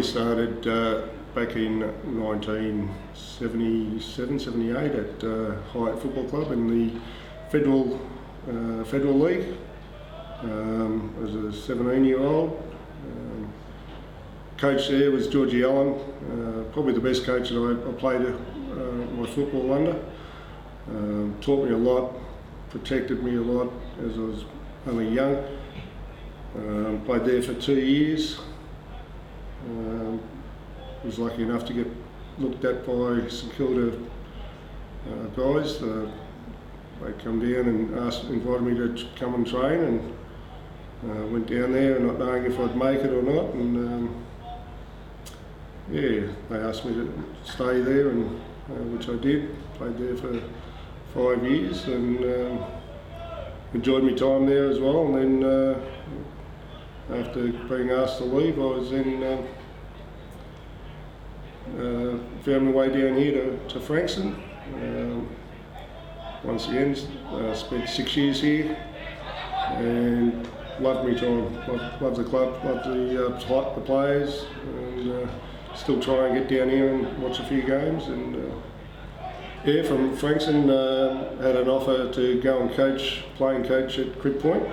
started back in 1977-78 at Hyatt Football Club in the Federal League. As a 17-year-old. Coach there was Georgie Allen, probably the best coach that I played my football under. Taught me a lot, protected me a lot as I was only young. Played there for 2 years. Was lucky enough to get looked at by St. Kilda guys. They come down and invited me to come and train, and went down there not knowing if I'd make it or not, and they asked me to stay there, and which I did. Played there for 5 years and enjoyed my time there as well. And then after being asked to leave, I was then found my way down here to Frankston. Once again, spent 6 years here and loved my time. Loved the club, loved the players, and still try and get down here and watch a few games. And from Frankston, had an offer to go and playing coach at Crib Point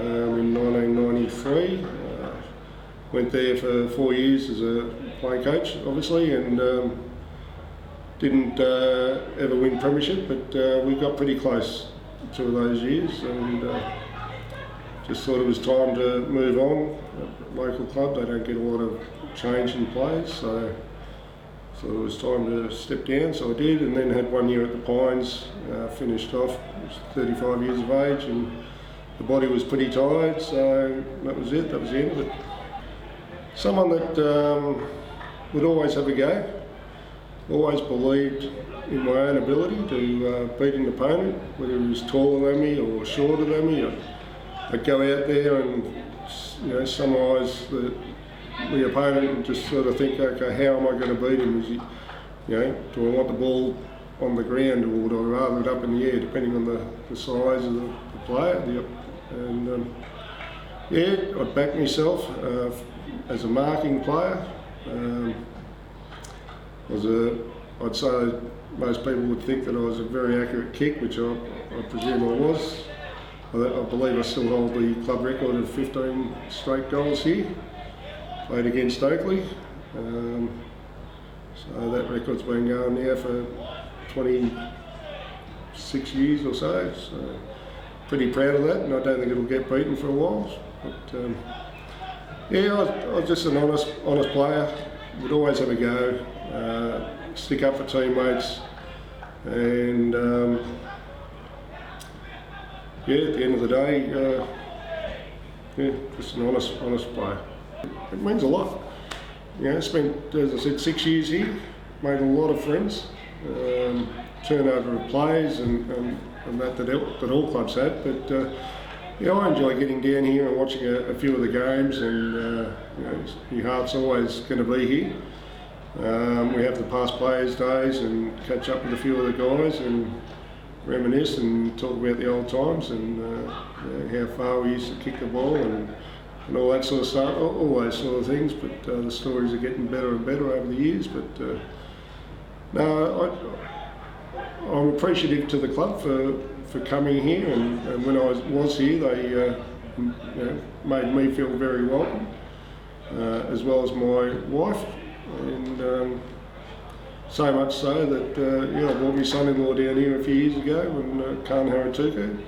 in 1993. Went there for 4 years as a playing coach, obviously, and didn't ever win premiership, but we got pretty close 2 of those years, and just thought it was time to move on. At local club, they don't get a lot of change in players, so it was time to step down, so I did, and then had 1 year at the Pines, finished off. I was 35 years of age, and the body was pretty tired, so that was it, that was the end of it. Someone that would always have a go, always believed in my own ability to beat an opponent, whether he was taller than me or shorter than me. I'd go out there and summarise the opponent and just sort of think, okay, how am I going to beat him? Do I want the ball on the ground, or would I rather it up in the air, depending on the size of the player? And I'd back myself as a marking player. I'd say most people would think that I was a very accurate kick, which I presume I was. I believe I still hold the club record of 15 straight goals here. Played against Oakley. So that record's been going now for 26 years or so. So pretty proud of that, and I don't think it'll get beaten for a while. But I was just an honest player. Would always have a go, stick up for teammates, and at the end of the day, just an honest player. It means a lot. Spent, as I said, 6 years here, made a lot of friends, turnover of players and that all clubs had, but I enjoy getting down here and watching a few of the games, and your heart's always going to be here. We have the past players' days and catch up with a few of the guys and reminisce and talk about the old times and how far we used to kick the ball and all that sort of stuff, all those sort of things. But the stories are getting better and better over the years. But I'm appreciative to the club for coming here, and when I was here, they made me feel very welcome, as well as my wife, and so much so that I brought my son-in-law down here a few years ago, and Khan Haratuku.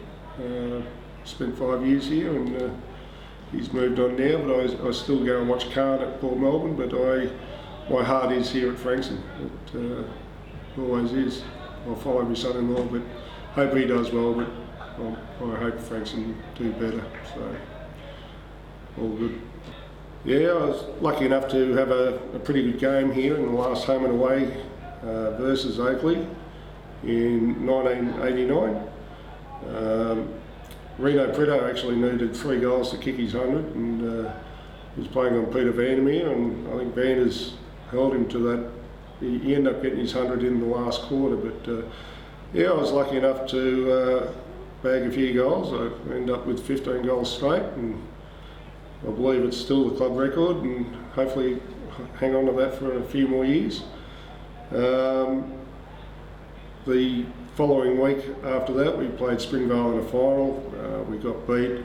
Spent 5 years here, and he's moved on now, but I still go and watch Khan at Port Melbourne, but my heart is here at Frankston. It always is. I'll follow my son-in-law, but hope he does well, but I hope Frankston do better, so all good. I was lucky enough to have a pretty good game here in the last home and away versus Oakley in 1989. Reno Pretto actually needed 3 goals to kick his 100, and he was playing on Peter Vandermeer, and I think Vanders held him to that. He ended up getting his 100 in the last quarter, but I was lucky enough to bag a few goals. I ended up with 15 goals straight, and I believe it's still the club record, and hopefully hang on to that for a few more years. The following week after that, we played Springvale in a final. We got beat.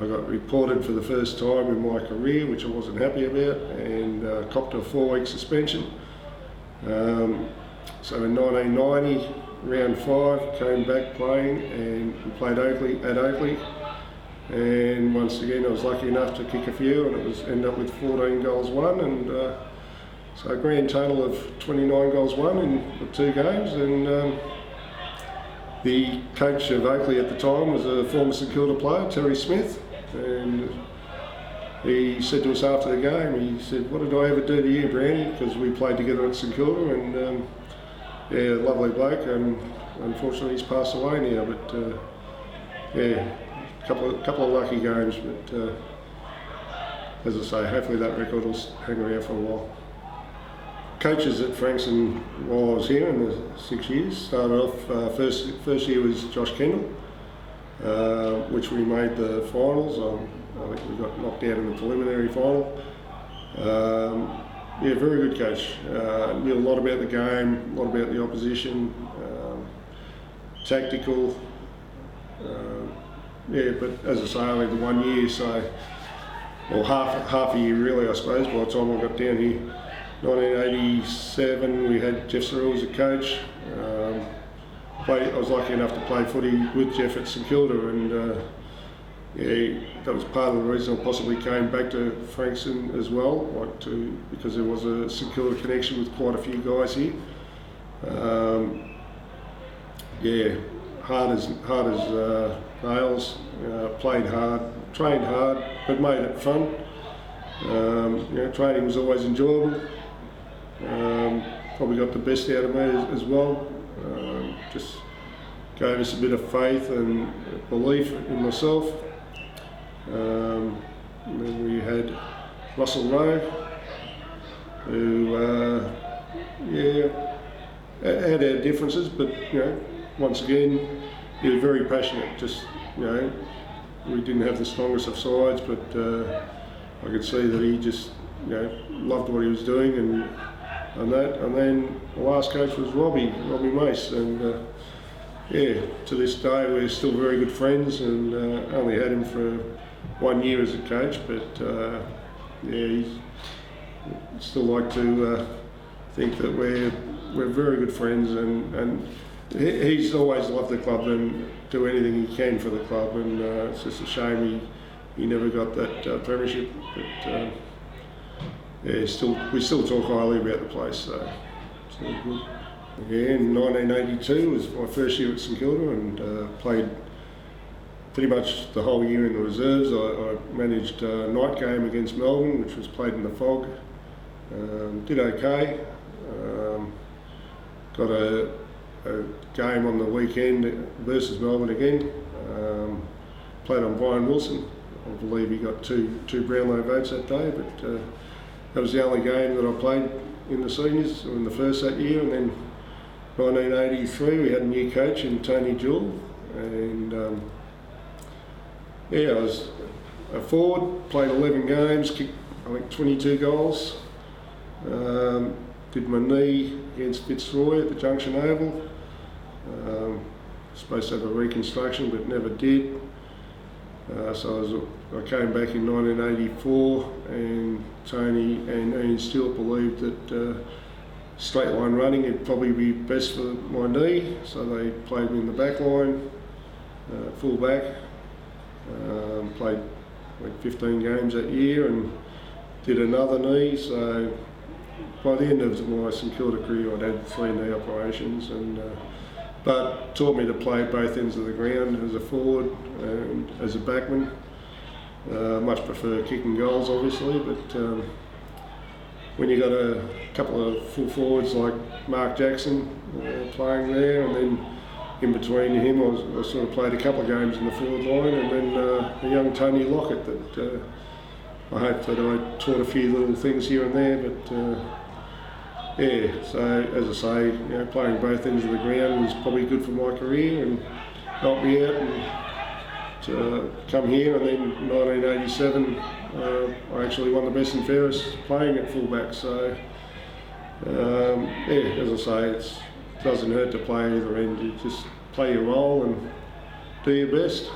I got reported for the first time in my career, which I wasn't happy about, and copped a 4-week suspension. So in 1990, round 5, came back playing, and we played Oakley. And once again, I was lucky enough to kick a few, and it ended up with 14 goals won, and so a grand total of 29 goals won in the 2 games. And the coach of Oakley at the time was a former St Kilda player, Terry Smith, and he said to us after the game, he said, "What did I ever do to you, Brownie?" Because we played together at St Kilda, and yeah, lovely bloke, and unfortunately he's passed away now, but yeah, couple of lucky games, but as I say, hopefully that record will hang around for a while. Coaches at Frankston while I was here in the 6 years, started off, first year was Josh Kendall, which we made the finals. I think we got knocked out in the preliminary final. Yeah, very good coach. Knew a lot about the game, a lot about the opposition, tactical. Yeah, but as I say, only the 1 year, so, well, half a year really, I suppose, by the time I got down here. 1987, we had Jeff Cyril as a coach. I was lucky enough to play footy with Jeff at St Kilda, and yeah, that was part of the reason I possibly came back to Frankston as well, because there was a St Kilda connection with quite a few guys here. Yeah, hard as nails, played hard, trained hard, but made it fun. You know, training was always enjoyable. Probably got the best out of me as well. Just gave us a bit of faith and belief in myself. And then we had Russell Rowe, who yeah, had our differences, but you know, once again, he was very passionate. Just, you know, we didn't have the strongest of sides, but I could see that he just, you know, loved what he was doing, and that. And then the last coach was Robbie Mace, and yeah, to this day we're still very good friends, and only had him for 1 year as a coach, but yeah, he's still like to think that we're very good friends, and he's always loved the club and do anything he can for the club, and it's just a shame he never got that premiership, but yeah, we still talk highly about the place, so it's all good. Yeah, in 1982 was my first year at St Kilda, and played pretty much the whole year in the reserves. I managed a night game against Melbourne, which was played in the fog. Did okay. Got a game on the weekend versus Melbourne again. Played on Brian Wilson. I believe he got two Brownlow votes that day, but that was the only game that I played in the seniors, in the first that year. And then 1983 we had a new coach in Tony Jewell, and yeah, I was a forward, played 11 games, kicked I think 22 goals. Did my knee against Fitzroy at the Junction Oval. Supposed to have a reconstruction, but never did. So I came back in 1984, and Tony and Ian Stewart believed that straight line running would probably be best for my knee, so they played me in the back line, full back. Played like 15 games that year and did another knee, so by the end of my St Kilda career I'd had 3 knee operations, and but taught me to play both ends of the ground as a forward and as a backman. Much prefer kicking goals obviously, but when you got a couple of full forwards like Mark Jackson playing there, and then in between him I sort of played a couple of games in the forward line, and then a young Tony Lockett that I hope that I taught a few little things here and there, but yeah, so as I say, you know, playing both ends of the ground was probably good for my career and helped me out, and to come here. And then in 1987 I actually won the best and fairest playing at fullback. So yeah, as I say, it doesn't hurt to play either end. You just play your role and do your best.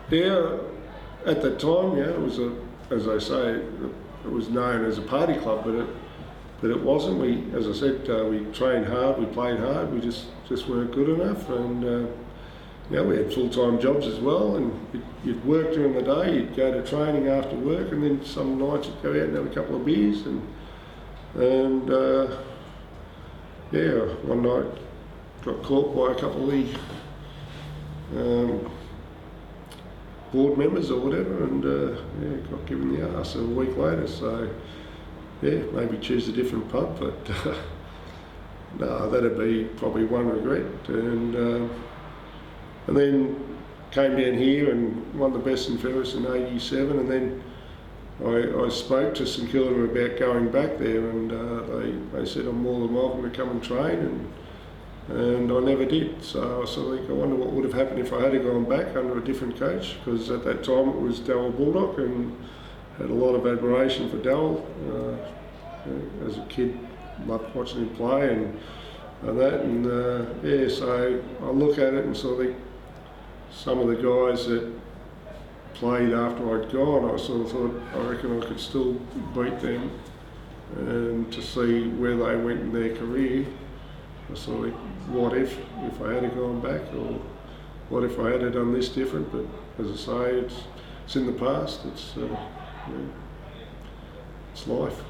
Yeah, at that time, yeah, it was as I say, it was known as a party club, but it wasn't. We, as I said, we trained hard, we played hard, we just weren't good enough, and we had full-time jobs as well, and you'd work during the day, you'd go to training after work, and then some nights you'd go out and have a couple of beers, and one night got caught by a couple of the board members or whatever, and got given the arse a week later. So yeah, maybe choose a different pub, but no, that'd be probably one regret. And then came down here and won the best and fairest in '87, and then I spoke to St Kilda about going back there, and they said I'm more than welcome to come and train, and I never did. So I sort of think, I wonder what would have happened if I had gone back under a different coach, because at that time it was Darryl Baldock, and had a lot of admiration for Darryl. As a kid, loved watching him play and that, and so I look at it and sort of think some of the guys that played after I'd gone, I sort of thought, I reckon I could still beat them, and to see where they went in their career, I sort of think, what if I had gone back, or what if I had done this different? But as I say, it's in the past. It's life.